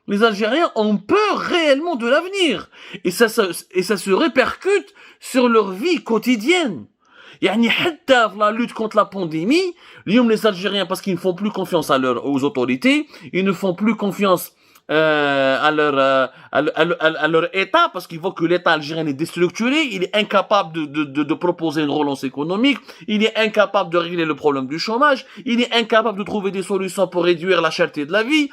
Les Algériens ont peur réellement de l'avenir. Et ça se répercute sur leur vie quotidienne. يعني حتى في la lutte contre la pandémie, les Algériens, parce qu'ils ne font plus confiance aux autorités, ils ne font plus confiance à leur État, parce qu'ils voient que l'État algérien est déstructuré, il est incapable de proposer une relance économique, il est incapable de régler le problème du chômage, il est incapable de trouver des solutions pour réduire la cherté de la vie.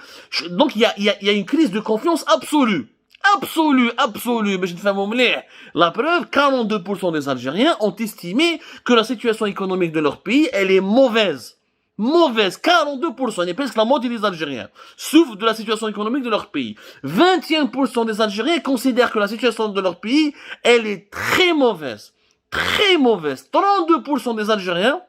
Donc il y a une crise de confiance absolue. Absolue. Mais je te fais mon mlih. La preuve, 42% des Algériens ont estimé que la situation économique de leur pays, elle est mauvaise. 42%, et presque la moitié des Algériens souffrent de la situation économique de leur pays. 21% des Algériens considèrent que la situation de leur pays, elle est très mauvaise. 32% des Algériens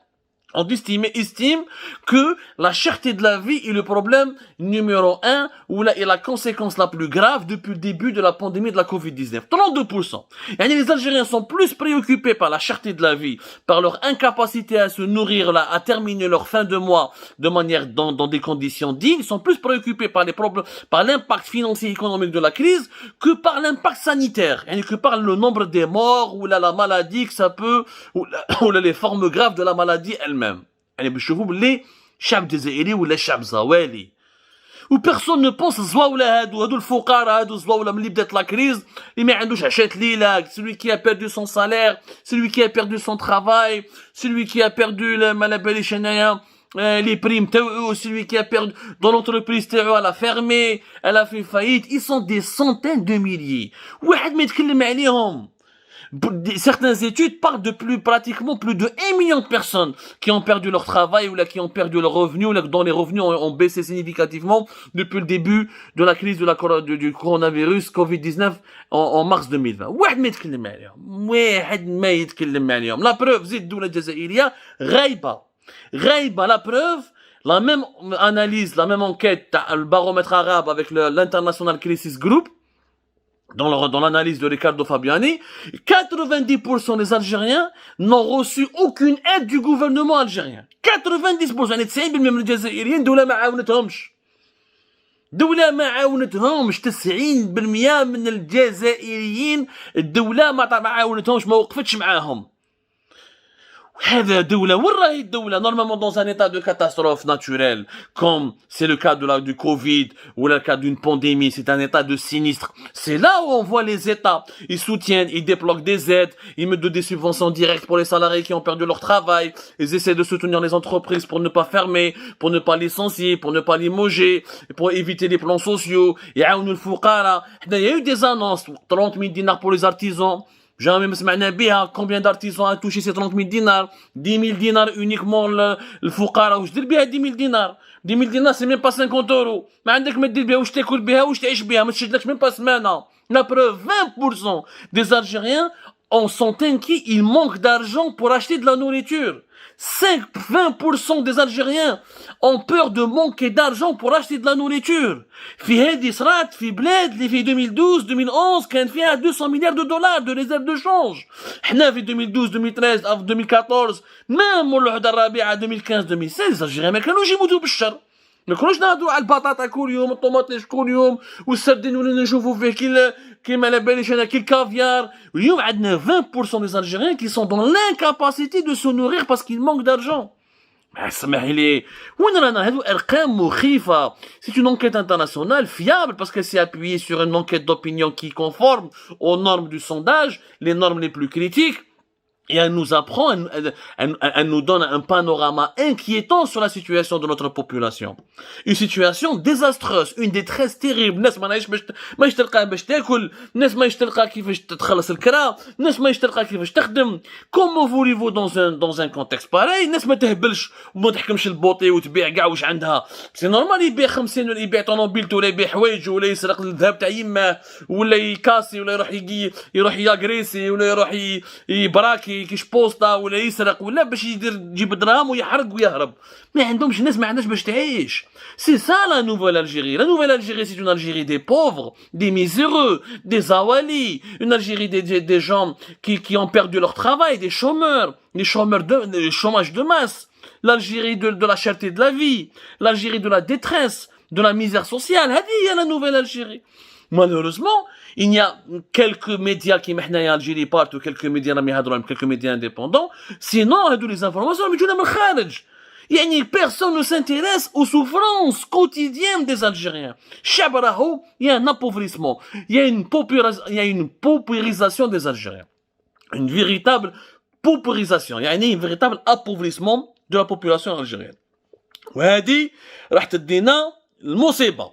estiment que la cherté de la vie est le problème numéro 1 et la conséquence la plus grave depuis le début de la pandémie de la Covid-19. 32%. Et les Algériens sont plus préoccupés par la cherté de la vie, par leur incapacité à se nourrir, à terminer leur fin de mois de manière dans des conditions dignes. Ils sont plus préoccupés par les problèmes, par l'impact financier et économique de la crise que par l'impact sanitaire. Et que par le nombre des morts ou la maladie que ça peut, ou les formes graves de la maladie elle-même. يعني بيشوفوا باللي شعب جزائري ولا شعب زوالي وبيرسون نو بونس زواوله هادو الفقراء هادو زواوله ملي بدات لا كريز اللي ما عندوش عشاة ليله celui qui a perdu son salaire celui qui a perdu son travail celui qui a perdu ما على باليش انايا les primes تاعو celui qui a perdu dans l'entreprise تاعو elle a fermé elle a fait faillite ils sont des centaines de milliers واحد ما يتكلم عليهم. Certaines études parlent de pratiquement plus de 1 million de personnes qui ont perdu leur travail ou là qui ont perdu leurs revenus ou là dont les revenus ont baissé significativement depuis le début de la crise du coronavirus Covid-19 en mars 2020. واحد ما يتكلم عليهم. La preuve, زيد الدولة الجزائرية غايبة. La preuve, la même analyse, la même enquête, le baromètre arabe avec l'International Crisis Group, dans l'analyse de Riccardo Fabiani, 90% des Algériens n'ont reçu aucune aide du gouvernement algérien. 90%. يعني 90% من الجزائريين دولة ما عاونتهمش. 90% من الجزائريين الدولة ما عاونتهمش ما وقفتش معاهم. هذا دولة وين راهي الدولة normalement dans un état de catastrophe naturelle comme c'est le cas du Covid ou le cas d'une pandémie, c'est un état de sinistre. C'est là où on voit les États, ils soutiennent, ils débloquent des aides, ils mettent des subventions directes pour les salariés qui ont perdu leur travail, ils essaient de soutenir les entreprises pour ne pas fermer, pour ne pas licencier, pour ne pas limoger, pour éviter les plans sociaux. يعاونوا الفقراء. Il y a eu des annonces 30 000 dinars pour les artisans. Jamais ما سمعنا بها. Combien d'artisans a touché ces 30 000 dinars? 10 000 dinars uniquement الفقراء. واش دير بها 10 000 dinars? 10 000 dinars c'est même pas 50 euros. ما عندك ما دير بها واش تاكل بها واش تعيش بها ما تشدلكش même pas سمانة. La preuve, 20% des Algériens sont inquiets, ils manquent d'argent pour acheter de la nourriture. 20% des Algériens ont peur de manquer d'argent pour acheter de la nourriture. في هذه صرات في بلاد اللي في 2012 2011 كان فيها 200 مليار دولار de réserve de change. احنا في 2012 2013 أو 2014 même الوحدة الرابعة 2015 2016 الجزائريين ما كانوش يموتوا بالشر. ما كناش نهضروا على البطاطا كل يوم الطوماطيش كل يوم والسردين ولا نشوفوا فيه كيما على باليش انا كي الكافيار. اليوم عندنا 20% des Algériens qui sont dans l'incapacité de se nourrir parce qu'ils manquent d'argent. اسمح لي وين رانا هادو ارقام مخيفه. C'est une enquête internationale fiable parce qu'elle s'est appuyée sur une enquête d'opinion qui est conforme aux normes du sondage, les normes les plus critiques. Et elle nous apprend, elle nous donne un panorama inquiétant sur la situation de notre population. Une situation désastreuse, une détresse terrible. الناس ما يشتلقى باش تاكل، الناس ما يشتلقى كيفاش تخلص الكرا، الناس ما يشتلقى كيفاش تخدم. Comment voulez-vous dans un contexte pareil؟ الناس ما تهبلش وما تحكمش البوطي وتبيع كاع واش عندها. سي نورمال يبيع 50 ولا يبيع طوموبيلته ولا يبيع حوايجه ولا يسرق الذهب تاع يماه ولا يكاسي ولا يروح ياغريسي ولا يروح يبراكي كيش بوسطة ولا يسرق ولا باش يجيب دراهم ويحرق ويهرب. ما عندهمش الناس ما عندهاش باش تعيش. C'est ça la nouvelle Algérie. La nouvelle Algérie, c'est une Algérie des pauvres, des miséreux, des awalis, une Algérie des gens qui ont perdu leur travail, des chômeurs, les chômage de masse, l'Algérie de la cherté de la vie, l'Algérie de la détresse, de la misère sociale. هذه هي la nouvelle Algérie. Malheureusement, il y a quelques médias qui محنايا Algérie partout, quelques médias quelques médias indépendants. Sinon, هذو les informations يجونا من الخارج. يعني personne ne s'intéresse aux souffrances quotidiennes des Algériens. الشعب راهو il y a un appauvrissement, il y a une paupérisation des Algériens. Une véritable paupérisation, يعني un véritable appauvrissement de la population algérienne. وهذه راح تدينا المصيبة.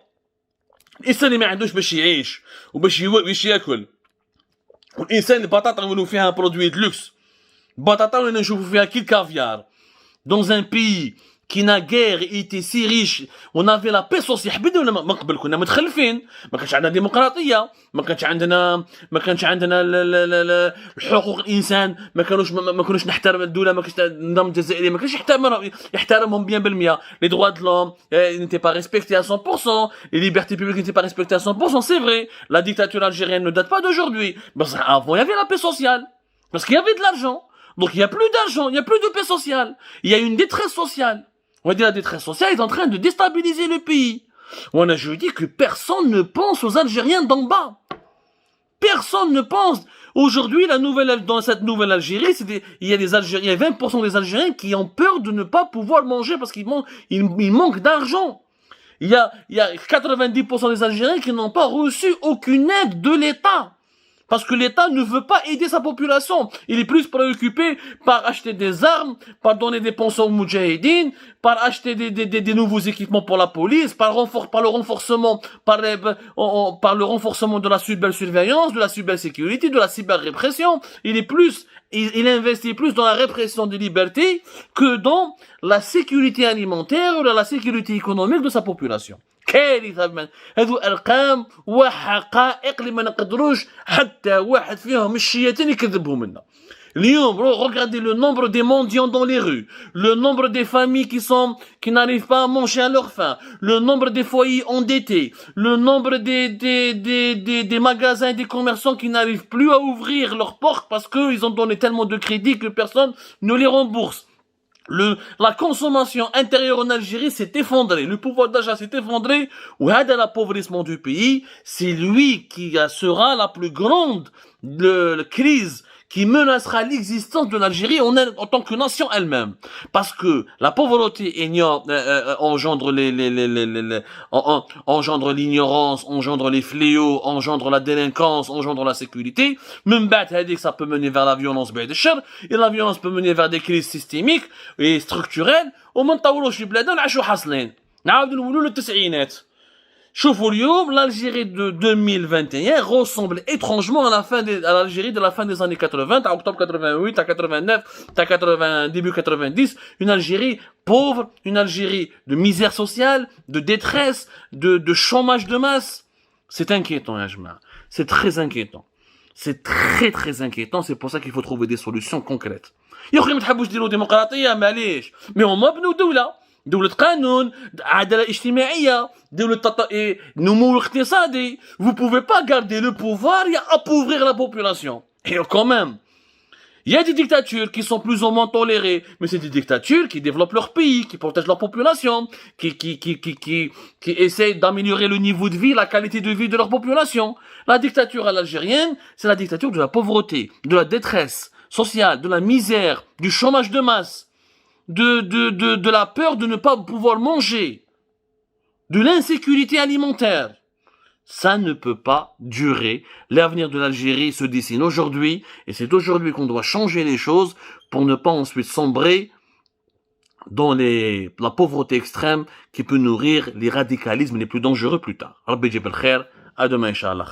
الإنسان اللي ما عندوش باش يعيش وباش ياكل، والإنسان البطاطا نقولوا فيها برودوي دو لوكس، البطاطا ولا نشوفوا فيها كي الكافيار. Dans un pays qui n'a guère été si riche, on avait la paix sociale. حبينا ولا ما قبل كنا متخلفين، ما كانش عندنا ديمقراطية، ما كانش عندنا حقوق الإنسان، ما كانوش نحترم الدولة، ما كانش النظام الجزائري ما كانش يحترمهم 100%. Les droits de l'homme n'étaient pas respectés à 100%, les libertés publiques n'étaient pas respectées à 100%, c'est vrai. La dictature algérienne ne date pas d'aujourd'hui. Mais avant, il y avait la paix sociale. Parce qu'il y avait de l'argent. Donc il n'y a plus d'argent, il n'y a plus de paix sociale. Il y a une détresse sociale. On va dire la détresse sociale est en train de déstabiliser le pays. Je dis que personne ne pense aux Algériens d'en bas. Personne ne pense. Aujourd'hui, dans cette nouvelle Algérie, il y a 20% des Algériens qui ont peur de ne pas pouvoir manger parce qu'ils manquent d'argent. Il y a 90% des Algériens qui n'ont pas reçu aucune aide de l'État. Parce que l'État ne veut pas aider sa population. Il est plus préoccupé par acheter des armes, par donner des pensions aux moudjahidines, par acheter des nouveaux équipements pour la police, par le renforcement de la cybersurveillance, de la cybersécurité, de la cyberrépression. Il investit plus dans la répression des libertés que dans la sécurité alimentaire ou dans la sécurité économique de sa population. كارثة من هذو أرقام وحقائق اللي ما نقدروش حتى واحد فيهم الشياطين يكذبهم لنا. اليوم regardez le nombre des mendiants dans les rues, le nombre des familles qui n'arrivent pas à manger à leur faim, le nombre des foyers endettés, le nombre des magasins et des commerçants qui n'arrivent plus à ouvrir leurs portes parce qu'ils ont donné tellement de crédits que personne ne les rembourse. La consommation intérieure en Algérie s'est effondrée, le pouvoir d'achat s'est effondré, ou l'appauvrissement du pays, c'est lui qui sera la plus grande crise qui menacera l'existence de l'Algérie en tant que nation elle-même. Parce que la pauvreté engendre engendre l'ignorance, engendre les fléaux, engendre la délinquance, engendre la sécurité. Même ça peut mener vers la violence, et la violence peut mener vers des crises systémiques et structurelles. وما نطولوش في بلادنا نعيشوا حاصلين. نعاودوا نولوا للتسعينات. شوفوا اليوم l'Algérie de 2021 ressemble étrangement à l'Algérie de la fin des années 80, à octobre 88, à 89, à début 90, une Algérie pauvre, une Algérie de misère sociale, de détresse, de chômage de masse. C'est inquiétant, Yajma. C'est très inquiétant. C'est très très inquiétant, c'est pour ça qu'il faut trouver des solutions concrètes. يا ما تحبوش ديروا ديمقراطية معليش، mais on m'a بنو دولة قانون، عدالة اجتماعية، نمو اقتصادي. Vous pouvez pas garder le pouvoir et appauvrir la population. Et quand même, il y a des dictatures qui sont plus ou moins tolérées, mais c'est des dictatures qui développent leur pays, qui protègent leur population, qui essayent d'améliorer le niveau de vie, la qualité de vie de leur population. La dictature à l'algérienne, c'est la dictature de la pauvreté, de la détresse sociale, de la misère, du chômage de masse, de la peur de ne pas pouvoir manger, de l'insécurité alimentaire. Ça ne peut pas durer. L'avenir de l'Algérie se dessine aujourd'hui, et c'est aujourd'hui qu'on doit changer les choses pour ne pas ensuite sombrer dans la pauvreté extrême qui peut nourrir les radicalismes les plus dangereux plus tard. Rabbi Jibel Khair, à demain, Inch'Allah.